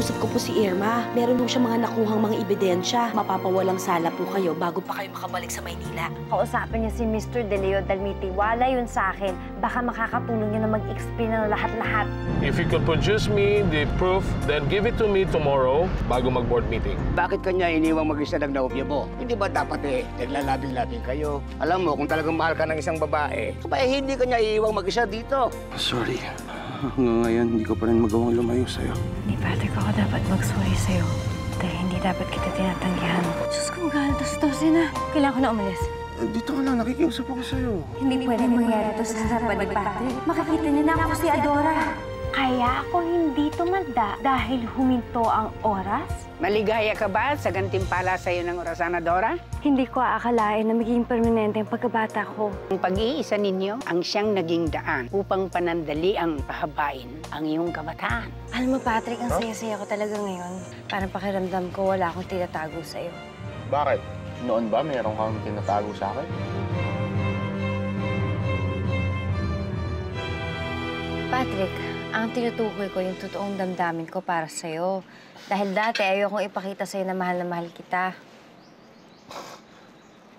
Nakausap ko po si Irma. Meron po siya mga nakuhang mga ebidensya. Mapapawalang sala po kayo bago pa kayo makabalik sa Maynila. Kausapin niya si Mr. De Leo Dalmitiwala yun sa akin. Baka makakatulong niya na mag-explain ng lahat-lahat. If you could produce me the proof, then give it to me tomorrow bago mag-board meeting. Bakit kanya iniwang mag-isa ng naopya mo? Hindi ba dapat naglalabing-labing kayo? Alam mo, kung talagang mahal ka ng isang babae, hindi kanya iiwang mag-isa dito. Sorry. Hanggang ngayon, hindi ko pa rin magawang lumayo sa'yo. Hindi, Patrick, ako dapat mag-sorry sa'yo. Dahil hindi dapat kita tinatanggihan. Diyos ko, magalas-dos na. Kailangan ko na umalis. Dito ka lang, nakikiusap ako sa'yo. Hindi pwedeng mangyari ito sa harapan ni Patrick. Makikita niya na ako si Adora. Kaya ako hindi tumanda dahil huminto ang oras? Maligaya ka ba sa gantimpala sa'yo ng orasan, Adora? Hindi ko aakalain na magiging permanente ang pagkabata ko. Ang pag-iisa ninyo ang siyang naging daan upang panandali ang pahabain ang iyong kabataan. Alam mo, Patrick, ang saya-saya ko talaga ngayon. Parang pakiramdam ko wala akong tinatago sa'yo. Bakit? Noon ba mayroon kang tinatago sa akin? Patrick, ang tinutukoy ko yung totoong damdamin ko para sa'yo. Dahil dati ayokong ipakita sa'yo na mahal kita.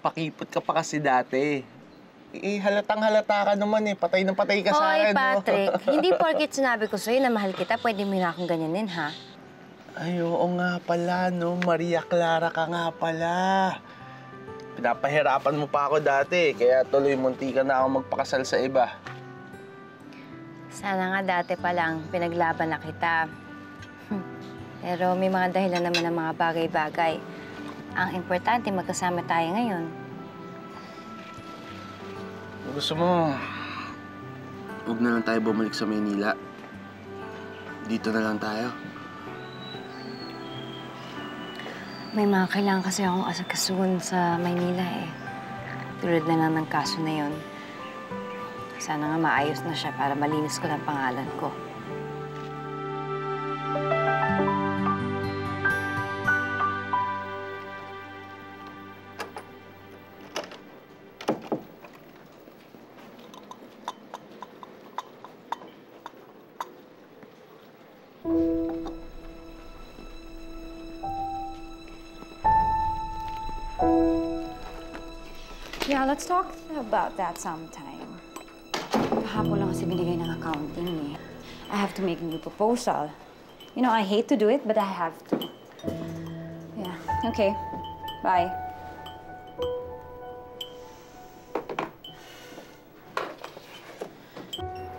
Pakipot ka pa kasi dati. Halatang-halata ka naman Patay na patay ka sa akin, Hoy, Patrick, hindi porket sinabi ko sa'yo na mahal kita, pwede mo na akong ganyanin, ha? Ay, oo nga pala, no? Maria Clara ka nga pala. Pinapahirapan mo pa ako dati, kaya tuloy munti ka na ako magpakasal sa iba. Sana nga dati pa lang pinaglaban na kita. Pero may mga dahilan naman ng mga bagay-bagay. Ang importante, magkasama tayo ngayon. Gusto mo, huwag na lang tayo bumalik sa Maynila. Dito na lang tayo. May mga kailangan kasi akong asakasuhan sa Maynila Tulad na lang ng kaso na yon. Sana nga maayos na siya para malinis ko ng pangalan ko. Yeah, let's talk about that sometime. Kahapon lang kasi binigay ng accounting I have to make a new proposal. You know, I hate to do it, but I have to. Yeah, okay. Bye.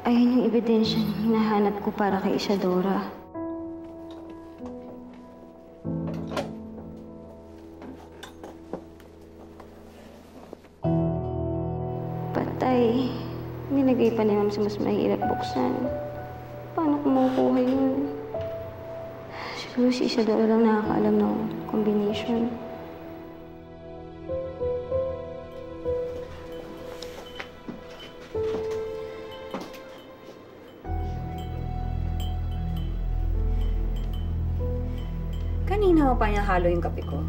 Ayun yung ebidensya na hinahanap ko para kay Isadora. Patay. Nilagay pa ni Ma'am sa mas mahirap buksan. Paano ko makukuha yun? Siguro si Isadora lang nakakaalam ng combination. Kanina mo pa niya halo yung kape ko.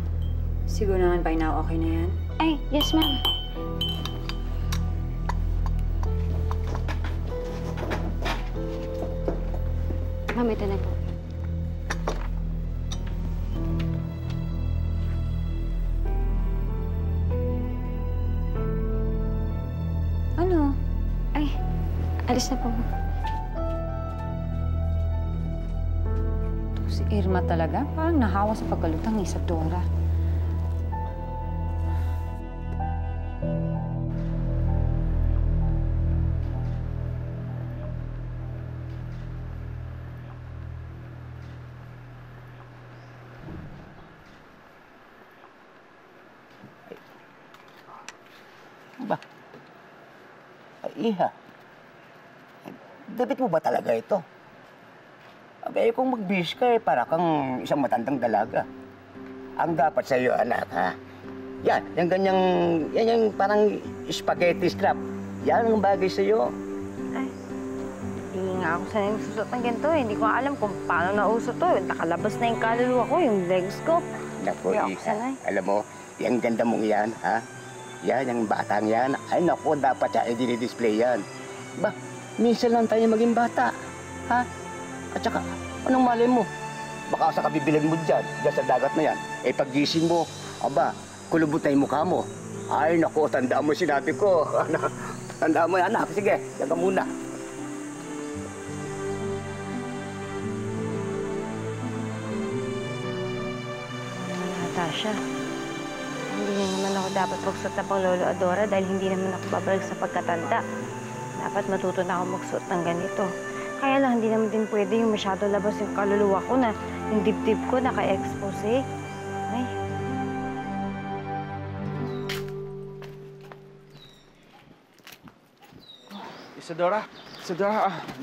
Siguro naman by now okay na yan? Ay, yes, ma'am. Ma'am, ito na po. Ano? Ay, alis na po. Si Irma talaga? Parang nahawa sa pagkalutang ni Isadora. Ba? Ay, Iha. Dapat mo ba talaga ito? Abay, kung mag-bis ka para kang isang matandang dalaga. Ang dapat sa'yo, anak, ha? Yan yung parang spaghetti strap. Yan ang bagay sa'yo. Ay, hindi nga ako sanay susot ng ganito Hindi ko alam kung paano nauso to. Nakalabas na yung kaluluwa ko, yung legs ko. Naku, Hindi ako Iha. sanay. Alam mo, yung ganda mong yan, ha? Yan, yung batang yan. Ay, naku, dapat siya i-display yan. Minsan lang tayo maging bata, ha? At saka, anong malay mo? baka sa kabibilan mo dyan sa dagat na yan. Eh, paggising mo, aba, kulubot na yung mukha mo. Ay, naku, tandaan mo sinabi ko. Tandaan mo yan, anak. Sige, yan ka muna. Natasha, hindi na naman ako dapat magsuot na pang Lolo Adora dahil hindi naman ako babalik sa pagkatanda. Dapat matuto na ako magsuot ng ganito. Kaya lang, hindi naman din pwede yung masyado labas yung kaluluwa ko na yung dibdib ko naka-expose eh. Ay. Isadora,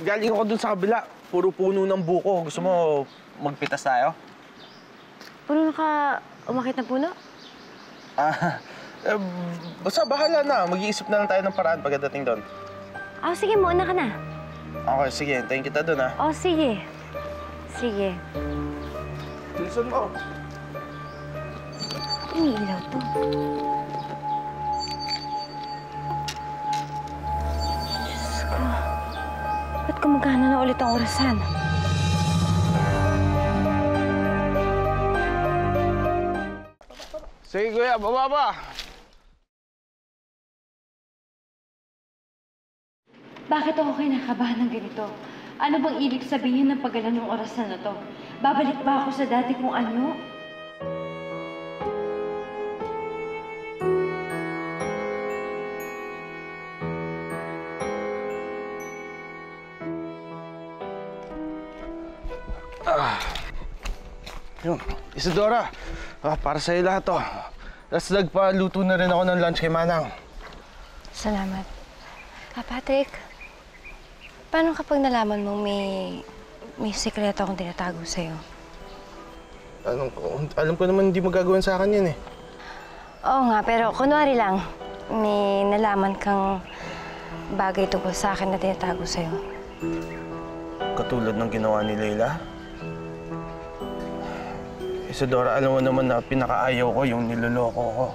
galing ako dun sa kabila. Puro puno ng buko. Gusto mo magpitas tayo? Puno ka umakit na puno? Basta bahala na. Mag-iisip na lang tayo ng paraan pagdating doon. Oh, sige, mauna ka na. Okay, sige. Hintayin kita doon, ha? Oh, sige. Sige. Bilisan mo. Umiilaw to. Diyos ko. Ba't gumagana na ulit ang orasan? Sige, kuya. Baba ba? Bakit ako kinakabahan ng ganito? Ano bang ibig sabihin ng paggalan ng orasan na to? Babalik ba ako sa dati kung ano? Yun. Isadora, para sa'yo lahat to. Tapos nagpaluto na rin ako ng lunch kay Manang. Salamat. Patrick, paano kapag nalaman mong may sekreto akong tinatago sa'yo? Alam ko naman hindi magagawan sa akin yan eh. Oo nga, pero kunwari lang, may nalaman kang bagay tungkol sa akin na tinatago sa'yo. Katulad ng ginawa ni Leila. Isadora, alam mo naman na pinakaayaw ko yung niloloko ko.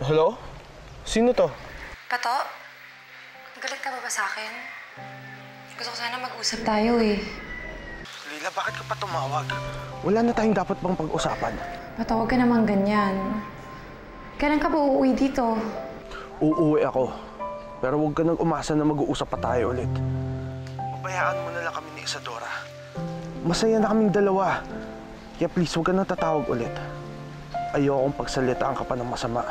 Hello? Sino to? Pato? Galit ka ba sa akin? Gusto ko sana mag-usap tayo eh. Leila, bakit ka pa tumawag? Wala na tayong dapat pang pag-usapan. Pato, huwag ka naman ganyan. Kailan ka ba uuwi dito? Uuwi ako. Pero huwag ka nang umasa na mag-uusap pa tayo ulit. Pabayaan mo na lang kami ni Isadora. Masaya na kaming dalawa. Kaya please, huwag ka nang tatawag ulit. Ayokong pagsalitaan ka pa ng masama.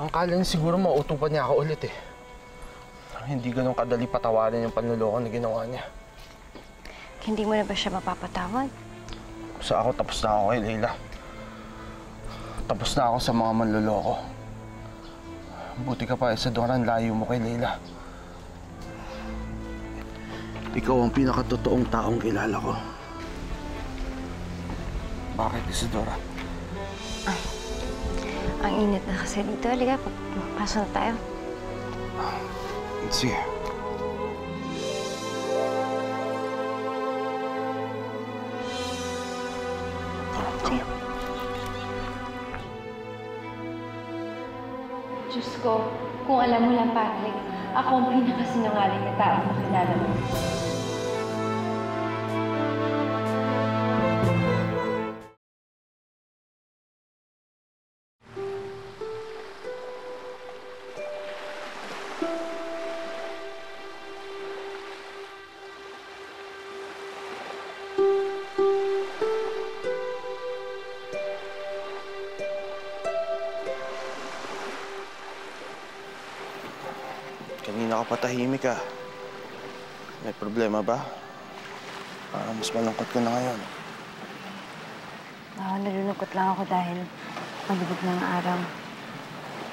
Ang kala niya siguro mauutupan niya ako ulit eh. Hindi ganun kadali patawarin yung panluloko na ginawa niya. Hindi mo na ba siya mapapatawad? Sa ako, tapos na ako kay Leila. Tapos na ako sa mga manluloko. Buti ka pa, Isadora, ang layo mo kay Leila. Ikaw ang pinakatotoong taong kilala ko. Bakit, Isadora? Ang init na kasi dito. Halika, pasok na tayo. Sige. Sige. Diyos ko, kung alam mo lang, Patrick, ako ang pinakasinungaling na taong nakilala mo. Kanina ka patahimik ah. May problema ba? Parang mas malungkot ka na ngayon. Nalulungkot lang ako dahil palubog ng araw.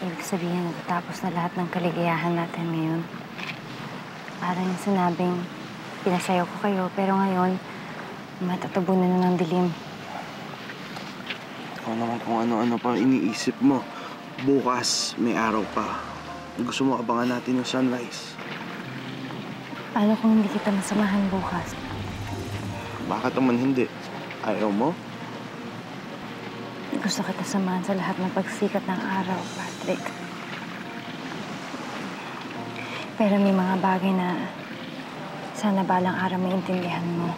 Ibig sabihin, natatapos na lahat ng kaligayahan natin ngayon. Parang yung sinabing, pinasayaw ko kayo, pero ngayon, matatabunan na ng dilim. Ikaw naman kung ano-ano pa iniisip mo. Bukas, may araw pa. Gusto mo abangan natin yung sunrise. Paano kung hindi kita masamahan bukas? Bakit naman hindi? Ayaw mo? Gusto kita samahan sa lahat ng pagsikat ng araw, Patrick. Pero may mga bagay na sana balang araw maintindihan mo.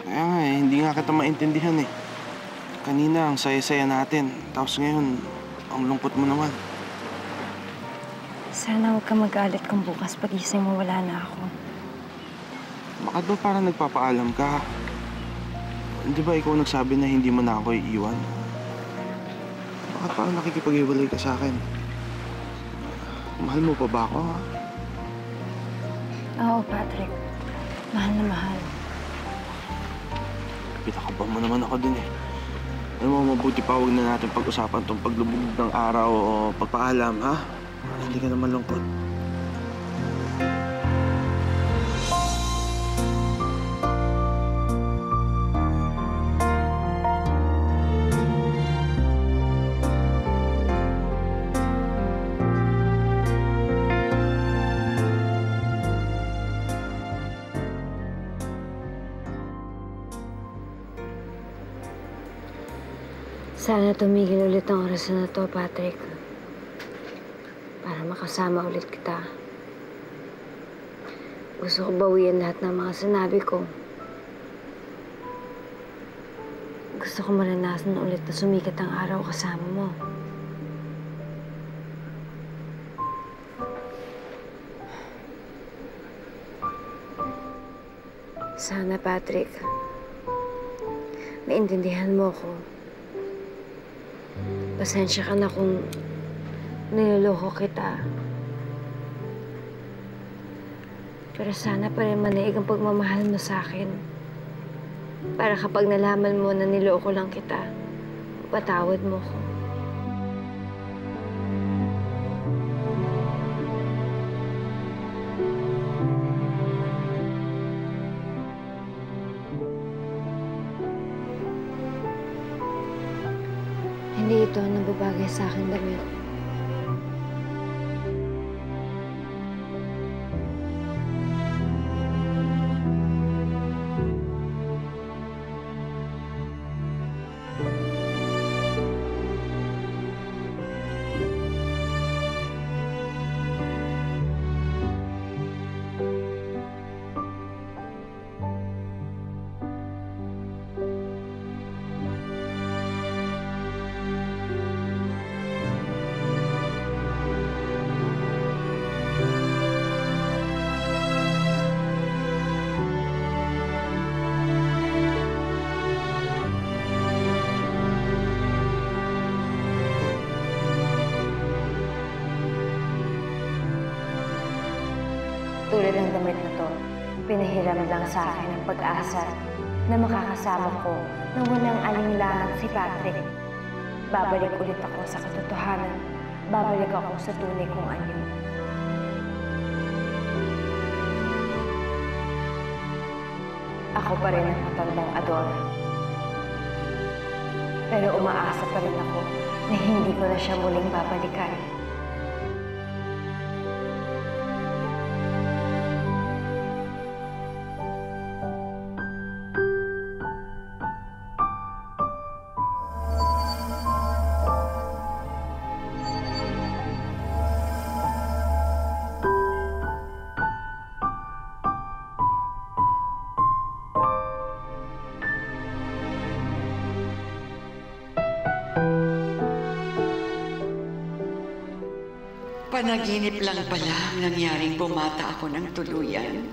Kaya nga hindi nga kita maintindihan eh. Kanina, ang saya-saya natin. Tapos ngayon, ang lungkot mo naman. Sana huwag ka magalit kung bukas pagising mo wala na ako. Bakit ba parang nagpapaalam ka? Di ba ikaw nagsabi na hindi mo na ako iiwan? Bakit parang nakikipag-iwalay ka sa akin? Mahal mo pa ba ako, ha? Oo, Patrick. Mahal na mahal. Pinakaban mo naman ako dun eh. Alam mo, mabuti pa huwag na natin pag-usapan tong paglubog ng araw o pagpaalam, ha? Para hindi ka naman lungkot. Sana tumigil ulit ang oras na to, Patrick. Para makasama ulit kita. Gusto ko bawian lahat ng mga sinabi ko. Gusto ko maranasan ulit na sumikat ang araw kasama mo. Sana, Patrick, maintindihan mo ko. Pasensya ka na kung niloloko kita. Pero sana pa rin manaig ang pagmamahal mo sa akin. Para kapag nalaman mo na niloko lang kita, patawad mo ko. Hindi ito ang nababagay sa akin damit. Tulad ng damit na to, pinahiram lang sa akin ang pag-asa na makakasama ko na walang alinlangan si Patrick. Babalik ulit ako sa katotohanan. Babalik ako sa tunay kong anyo. Ako pa rin ang matandang Adora. Pero umaasa pa rin ako na hindi ko na siya muling babalikan. Panaginip lang pala ang nangyaring bumata ako ng tuluyan.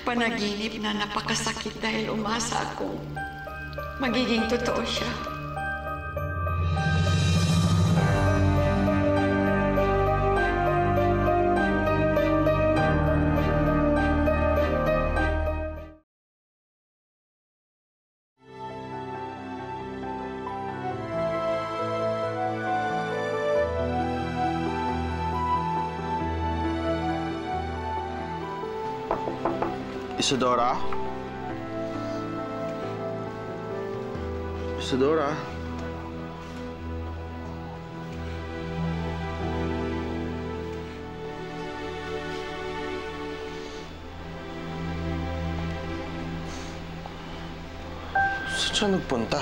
Panaginip na napakasakit dahil umasa akong magiging totoo siya. Isadora? Isadora? Saan siya nagpunta?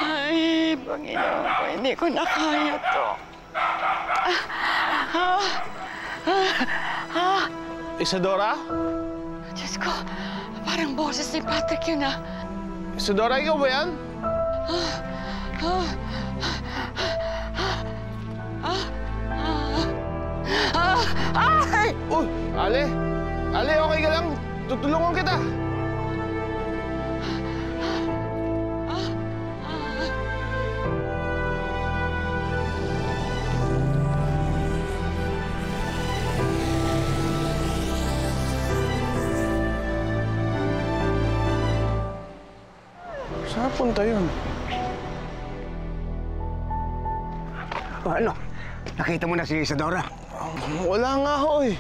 Ay, Panginoon ko, hindi ko na kaya to. Isadora? Diyos ko, parang boses ni Patrick yun ah. Isadora, ikaw ba yan? Ay! Uy, Ale! Ale, okay ka lang? Tutulungan kita. Saan punta yun? Ano? Nakita mo na si Isadora? Wala nga ho eh.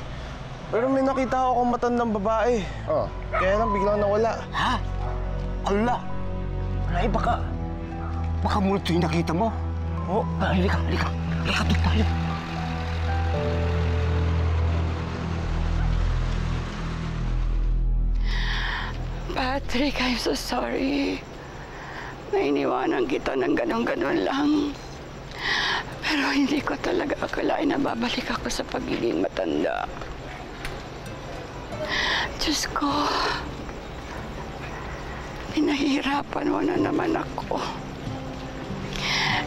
Pero may nakita akong matandang babae. Oh. Kaya lang biglang nawala. Ha? Allah! Ay, baka multo yung nakita mo. Oh, Halika doon tayo. Patrick, I'm so sorry. Nainiwanan kita ng ganon-ganon lang. Pero hindi ko talaga akalain na babalik ako sa pagiging matanda. Diyos ko, pinahihirapan mo na naman ako.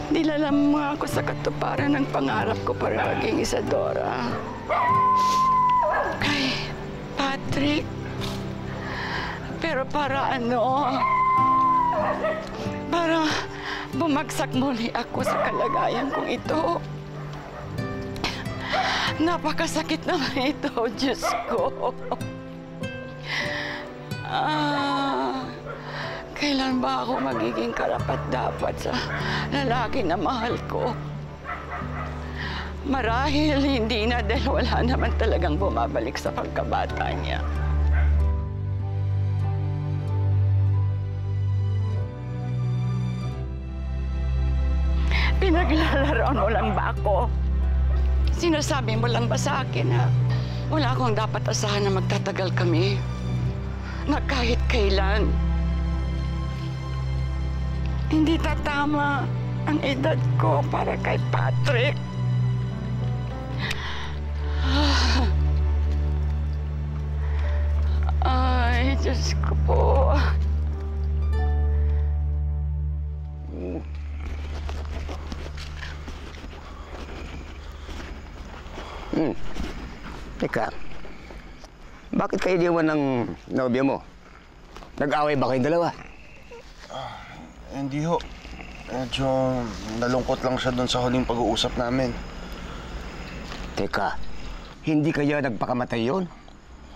Nilalam mo ako sa katuparan ng pangarap ko para maging Isadora. Kay Patrick. Pero para ano? Para bumagsak muli ako sa kalagayan kong ito. Napakasakit naman ito, Diyos ko. Kailan ba ako magiging karapat-dapat sa lalaki na mahal ko? Marahil hindi na dahil wala naman talagang bumabalik sa pagkabata niya. Pinaglalaroan mo lang ba ako? Sinasabi mo lang ba sa akin na wala akong dapat asahan na magtatagal kami? Na kahit kailan, hindi tatama ang edad ko para kay Patrick. Ay, Diyos ko po. Teka, bakit kayo diwan ng nobya mo? Nag-away ba kayong dalawa? Hindi ho. Medyo nalungkot lang siya doon sa huling pag-uusap namin. Teka, hindi kaya nagpakamatay yun?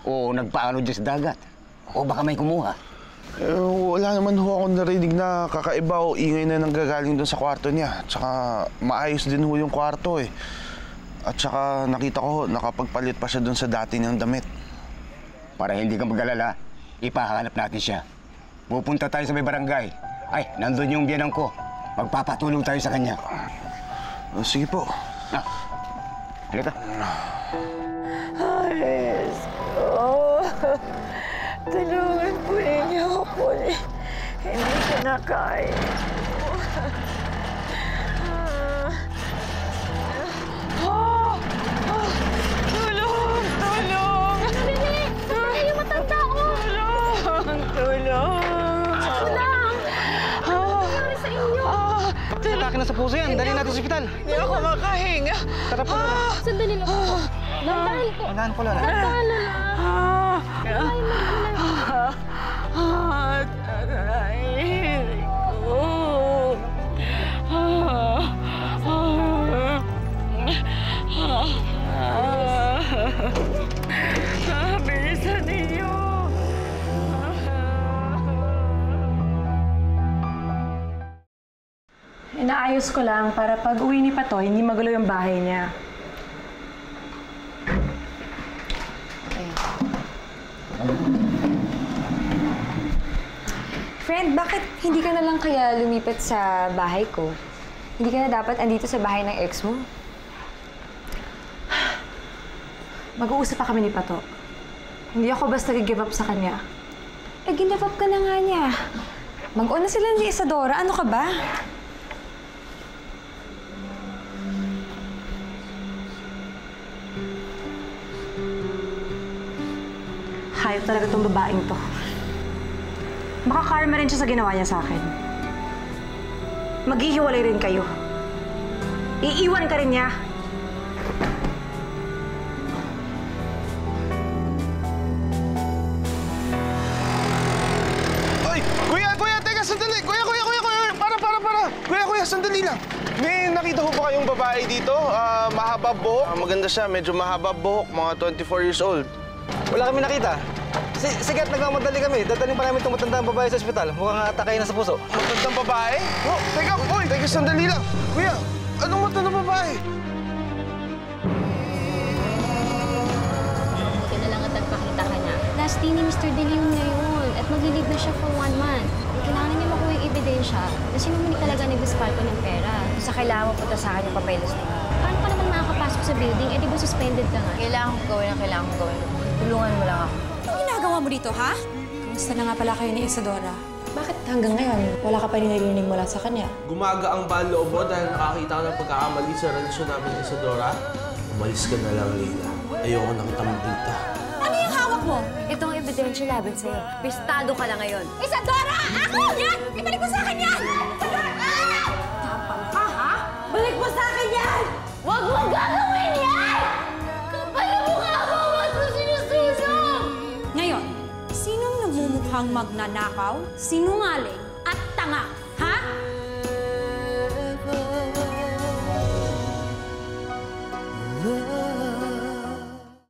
O nagpaano dyan sa dagat? O baka may kumuha? Wala naman ho akong narinig na kakaiba o ingay na nanggagaling doon sa kwarto niya. Tsaka maayos din ho yung kwarto eh. At saka nakita ko, nakapagpalit pa siya doon sa dati niyang damit. Para hindi ka mag-alala, ipahanap natin siya. Pupunta tayo sa may barangay. Ay, nandun yung biyanang ko. Magpapatulong tayo sa kanya. Sige po. Halika. Ay, ko. Tulungan po ninyo ako. Hindi ko na kaya. Tulong! Tulong! Sandali! Sandali yung matanda ko! Tulong! Tulong! Ako lang! Ano nangyari sa inyo? Atake na sa puso yan. Dali natin sa ospital. Hindi ako makahinga. Tara po, Lola. Sandali lang po. Dandahan po. Dandahan po, Lola. Dandahan, Lola. Ay, Aray ko. Bilisan ninyo. Inaayos ko lang para pag uwi ni Patoy, hindi magulo yung bahay niya. Friend, bakit hindi ka na lang kaya lumipat sa bahay ko? Hindi ka na dapat andito sa bahay ng ex mo? Mag-uusap pa kami ni Pato. Hindi ako basta give up sa kanya. Eh, give up ka na nga niya. Mag-una sila ni Isadora. Ano ka ba? Hayop talaga tong babaeng to. Makakarma rin siya sa ginawa niya sa akin. Maghihiwalay rin kayo. Iiwan ka rin niya. Oy! Kuya! Teka, sandali! Kuya! Kuya, sandali lang. May nakita ko ba kayong babae dito? Mahaba buhok. Maganda siya, medyo mahaba buhok. Mga 24 years old. Wala kami nakita. Sige at nagmamadali kami. Dadaling pa namin itong matandang babae sa ospital. Mukhang atakay na sa puso. Matandang babae? Oh, teka, sandali lang. Kuya, anong matandang babae? Buti na lang at nagpakita ka na. Last day ni Mr. De Leon ngayon at maglilib na siya for 1 month. Kailangan niya makuha yung ebidensya na sinumuni talaga nag-dispalko ng pera. Sa kailangan mo punta sa akin yung papeles na yun. Paano ka naman makakapasok sa building? Eh, di ba suspended ka nga? Kailangan ko gawin ang kailangan ko gawin. Tulungan mo lang ako. Anong ginagawa mo dito, ha? Kamusta na nga pala kayo ni Isadora? Bakit hanggang ngayon, wala ka pa rin narinig mula sa kanya? Gumaga ang loob mo dahil nakakita ko ng pagkakamali sa relasyon namin ni Isadora. Umalis ka na lang, Leila. Ayoko nang tamad dito. Ano yung hawak mo? Itong ebidensya laban sa'yo. Pistado ka na ngayon. Isadora! Ako! Yan! Ibalik mo sa akin yan! Tapang ka, ha? Balik mo sa akin yan! Huwag mong gagawin yan! Kapal na mukha mo! Huwag mo sinusunod! Ngayon, sinong nagmumukhang magnanakaw, sinungaling, at tanga?